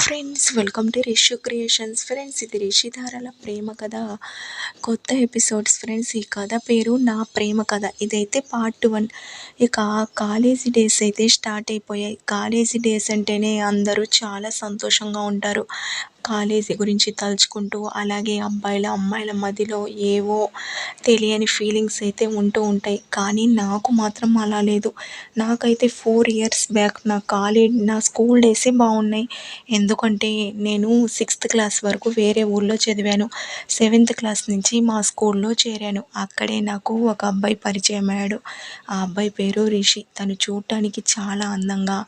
Friends, welcome to Rishu creations. Friends, ఇది రిషిధారల ప్రేమ కథ కొత్త ఎపిసోడ్స్. ఫ్రెండ్స్, ఈ కథ పేరు నా ప్రేమ కథ. ఇదైతే పార్ట్ 1. ఇక కాలేజీ డేస్ అయితే స్టార్ట్ అయిపోయాయి. కాలేజీ డేస్ అంటేనే అందరూ చాలా సంతోషంగా ఉంటారు. కాలేజీ గురించి తలుచుకుంటూ, అలాగే అమ్మాయిల మధ్యలో ఏవో తెలియని ఫీలింగ్స్ అయితే ఉంటూ ఉంటాయి. కానీ నాకు మాత్రం అలా లేదు. నాకైతే 4 ఇయర్స్ బ్యాక్ నా స్కూల్ డేసే బాగున్నాయి. ఎందుకంటే నేను 6th క్లాస్ వరకు వేరే ఊళ్ళో చదివాను. 7th క్లాస్ నుంచి మా స్కూల్లో చేరాను. అక్కడే నాకు ఒక అబ్బాయి పరిచయం అయ్యాడు. ఆ అబ్బాయి పేరు రిషి. తను చూడటానికి చాలా అందంగా,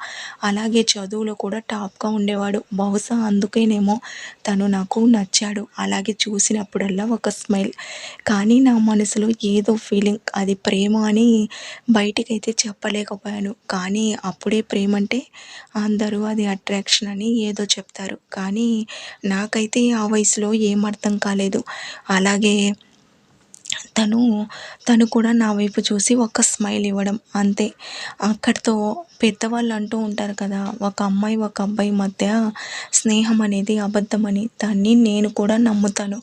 అలాగే చదువులో కూడా టాప్గా ఉండేవాడు. బహుశా అందుకేనేమో తను నాకు నచ్చాడు. అలాగే చూసినప్పుడల్లా ఒక స్మైల్. కానీ నా మనసులో ఏదో ఫీలింగ్, అది ప్రేమ అని బయటికైతే చెప్పలేకపోయాను. కానీ అప్పుడే ప్రేమ అంటే అందరూ అది అట్రాక్షన్ అని ఏదో చెప్తారు. కానీ నాకైతే ఆ వయసులో ఏం అర్థం కాలేదు. అలాగే తను కూడా నా వైపు చూసి ఒక స్మైల్ ఇవ్వడం, అంతే. అక్కడితో పెద్దవాళ్ళు అంటూ ఉంటారు కదా, ఒక అమ్మాయి ఒక అబ్బాయి మధ్య స్నేహం అనేది అబద్ధమని. దాన్ని నేను కూడా నమ్ముతాను.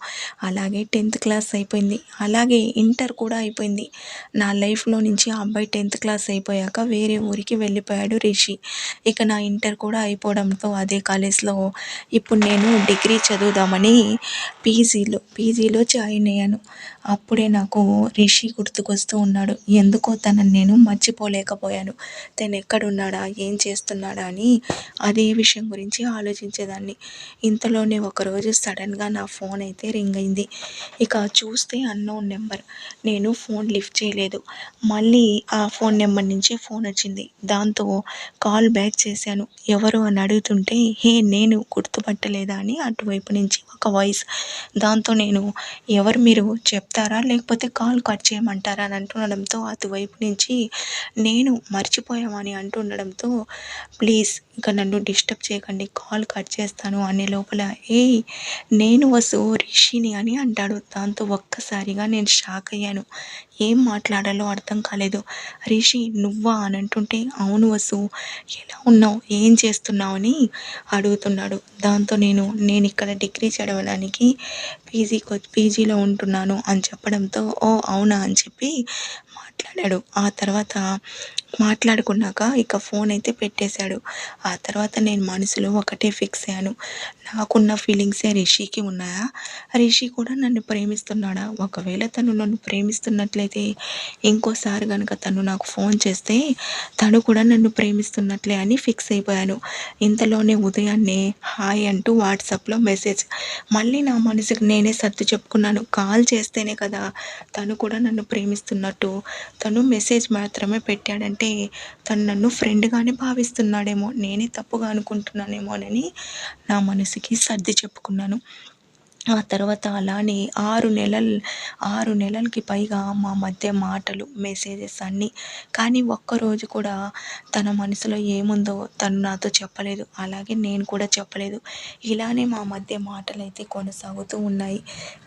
అలాగే 10th క్లాస్ అయిపోయింది. అలాగే ఇంటర్ కూడా అయిపోయింది. నా లైఫ్లో నుంచి ఆ అబ్బాయి 10th క్లాస్ అయిపోయాక వేరే ఊరికి వెళ్ళిపోయాడు రిషి. ఇక నా ఇంటర్ కూడా అయిపోవడంతో అదే కాలేజ్లో ఇప్పుడు నేను డిగ్రీ చదువుదామని పీజీలో జాయిన్ అయ్యాను. అప్పుడే నాకు రిషి గుర్తుకొస్తూ ఉన్నాడు. ఎందుకో తనని నేను మర్చిపోలేకపోయాను. తను ఎక్కడున్నాడా, ఏం చేస్తున్నాడా అని అదే విషయం గురించి ఆలోచించేదాన్ని. ఇంతలోనే ఒకరోజు సడన్గా నా ఫోన్ అయితే రింగ్ అయింది. ఇక చూస్తే అన్నోన్ నెంబర్. నేను ఫోన్ లిఫ్ట్ చేయలేదు. మళ్ళీ ఆ ఫోన్ నెంబర్ నుంచే ఫోన్ వచ్చింది. దాంతో కాల్ బ్యాక్ చేశాను. ఎవరు అని అడుగుతుంటే, హే నేను గుర్తుపట్టలేదా అని అటువైపు నుంచి ఒక వాయిస్. దాంతో నేను, ఎవరు మీరు చెప్తారా లేకపోతే కాల్ కట్ చేయమంటారా అని అంటుండడంతో అటువైపు నుంచి నేను మర్చిపోయామని అంటుండడంతో, ప్లీజ్ ఇక నన్ను డిస్టర్బ్ చేయకండి, కాల్ కట్ చేస్తాను అనే లోపల, ఏయ్ నేను వసు రిషిని అని అంటాడు. దాంతో ఒక్కసారిగా నేను షాక్ అయ్యాను. ఏం మాట్లాడాలో అర్థం కాలేదు. రిషి నువ్వా అని అంటుంటే, అవును వసు, ఎలా ఉన్నావు, ఏం చేస్తున్నావు అని అడుగుతున్నాడు. దాంతో నేను ఇక్కడ డిగ్రీ చదవడానికి పీజీలో ఉంటున్నాను అని చెప్పడంతో, ఓ అవునా అని చెప్పి మాట్లాడాడు. ఆ తర్వాత మాట్లాడుకున్నాక ఇక ఫోన్ అయితే పెట్టేశాడు. ఆ తర్వాత నేను మనసులో ఒకటే ఫిక్స్ అయ్యాను. నాకున్న ఫీలింగ్సే రిషికి ఉన్నాయా? రిషి కూడా నన్ను ప్రేమిస్తున్నాడా? ఒకవేళ తను నన్ను ప్రేమిస్తున్నట్లయితే ఇంకోసారి కనుక తను నాకు ఫోన్ చేస్తే తను కూడా నన్ను ప్రేమిస్తున్నట్లే అని ఫిక్స్ అయిపోయాను. ఇంతలోనే ఉదయాన్నే హాయ్ అంటూ వాట్సాప్లో మెసేజ్. మళ్ళీ నా మనసుకు నేనే సర్ది చెప్పుకున్నాను. కాల్ చేస్తేనే కదా తను కూడా నన్ను ప్రేమిస్తున్నట్టు. తను మెసేజ్ మాత్రమే పెట్టాడంటే తను నన్ను ఫ్రెండ్గానే భావిస్తున్నాడేమో, నేనే తప్పుగా అనుకుంటున్నానేమోనని నా మనసుకి సర్ది చెప్పుకున్నాను. ఆ తర్వాత అలానే 6 నెలలకి పైగా మా మధ్య మాటలు, మెసేజెస్ అన్నీ. కానీ ఒక్కరోజు కూడా తన మనసులో ఏముందో తను నాతో చెప్పలేదు. అలాగే నేను కూడా చెప్పలేదు. ఇలానే మా మధ్య మాటలు అయితే కొనసాగుతూ ఉన్నాయి.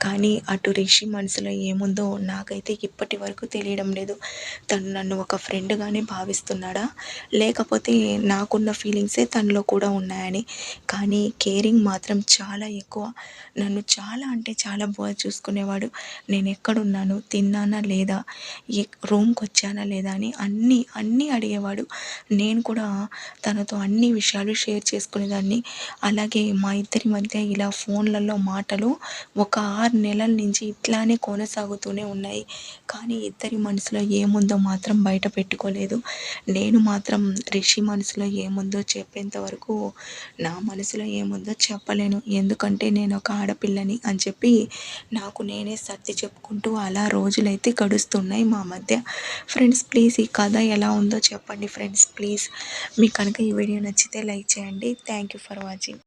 కానీ అటు రిషి మనసులో ఏముందో నాకైతే ఇప్పటి వరకు తెలియడం లేదు. తను నన్ను ఒక ఫ్రెండ్గానే భావిస్తున్నాడా, లేకపోతే నాకున్న ఫీలింగ్సే తనలో కూడా ఉన్నాయని. కానీ కేరింగ్ మాత్రం చాలా ఎక్కువ. నన్ను చాలా అంటే చాలా బాగా చూసుకునేవాడు. నేను ఎక్కడున్నాను, తిన్నానా లేదా, రూమ్కి వచ్చానా లేదా అని అన్నీ అడిగేవాడు. నేను కూడా తనతో అన్ని విషయాలు షేర్ చేసుకునేదాన్ని. అలాగే మా ఇద్దరి మధ్య ఇలా ఫోన్లలో మాటలు ఒక 6 నెలల నుంచి ఇట్లానే కొనసాగుతూనే ఉన్నాయి. కానీ ఇద్దరి మనసులో ఏముందో మాత్రం బయట పెట్టుకోలేదు. నేను మాత్రం రిషి మనసులో ఏముందో చెప్పేంత వరకు నా మనసులో ఏముందో చెప్పలేను. ఎందుకంటే నేను ఒక ఆడపిల్లని అని చెప్పి నాకు నేనే సర్ది చెప్పుకుంటూ అలా రోజులైతే గడుస్తున్నాయి మా మధ్య. ఫ్రెండ్స్, ప్లీజ్ ఈ కథ ఎలా ఉందో చెప్పండి ఫ్రెండ్స్. ప్లీజ్ మీకు కనుక ఈ వీడియో నచ్చితే లైక్ చేయండి. Thank you for watching.